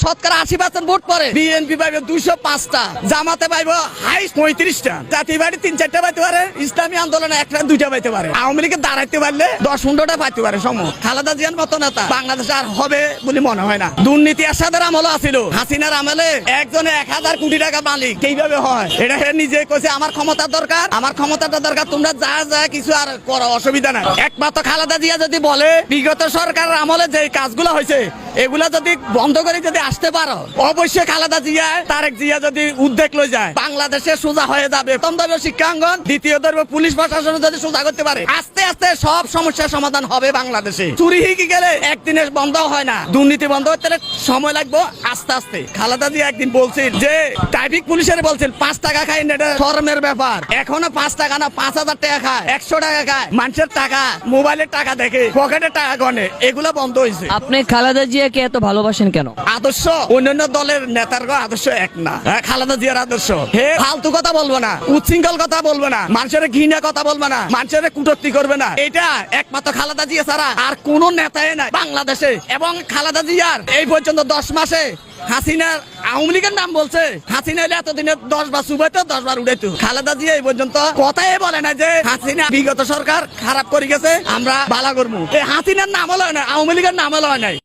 শতকরা 80% ভোট পড়ে। বিএনপি পাইবে 205টা, জামাতে পাইবে হাইস্ট 35টা, জাতীয় পার্টি 3-4টা পাইতে পারে, ইসলামী আন্দোলনে 1-2টা পাইতে পারে, আওয়ামী লীগে দাঁড়াইতে পারলে 10-15টা পাইতে পারে। খালেদা জিয়ার মতো নেতা বাংলাদেশে আর হবে বলে মনে হয় না। দুর্নীতি এরশাদের আমলে আছিল, হাসিনার আমলে একজনে 1000 কোটি টাকা মালিক কিভাবে হয়? এটা নিজে কইছে আমার ক্ষমতার দরকার, আমার ক্ষমতাটা দরকার, তোমরা যা কিছু আর করো, অসুবিধা নাই। একমাত্র খালেদা জিয়া যদি বলে বিগত সরকারের আমলে যে কাজগুলো হয়েছে এগুলা যদি বন্ধ করে যদি আসতে পারো, অবশ্যই খালেদা জিয়া তারেক জিয়া যদি উদ্যোগ লই যায় বাংলাদেশে সোজা হয়ে যাবে। প্রথম ধরবে শিক্ষাঙ্গন, দ্বিতীয় ধরবে পুলিশ প্রশাসন যদি সোজা করতে পারে, আস্তে আস্তে সব সমস্যার সমাধান হবে বাংলাদেশে। চুরি হিকি গেলে একদিনে বন্ধ হয় না, দুর্নীতি বন্ধ হতে সময় লাগবে আস্তে আস্তে। খালেদা জিয়া একদিন বলছেন যে ট্রাফিক পুলিশের বলছেন 5 টাকা খাই, এটা শরমের ব্যাপার। এখনো 5 টাকা না 5000 টাকা খায়, 100 টাকা খায়, মানুষের টাকা, মোবাইলের টাকা দেখে, পকেটের টাকা গনে, এগুলো বন্ধ হয়েছে। আপনি খালেদা জিয়াকে এত ভালোবাসেন কেন? আদর্শ অন্যান্য দলের নেতার আদর্শ এক না। খালেদা জিয়ার আদর্শ হে ফালতু কথা বলবো না, উচ্ছৃঙ্খল কথা বলবো না, মানুষের ঘৃণা কথা বলবো না, মানুষের কুটক্তি করবে না। এটা একমাত্র খালেদা জিয়া ছাড়া আর কোন নেতাই নাই বাংলাদেশে। এবং খালেদা জিয়ার এই পর্যন্ত 10 মাসে হাসিনার আওয়ামী লীগের নাম বলছে, হাসিনা এতদিনে 10 বার সুবাইতো 10 বার উড়াইতো। খালেদা জিয়া এই পর্যন্ত কথাই বলে না যে হাসিনা বিগত সরকার খারাপ করে গেছে, আমরা ভালো করবো। এই হাসিনার নাম হলো না, আওয়ামী লীগের নাম হলো নাই।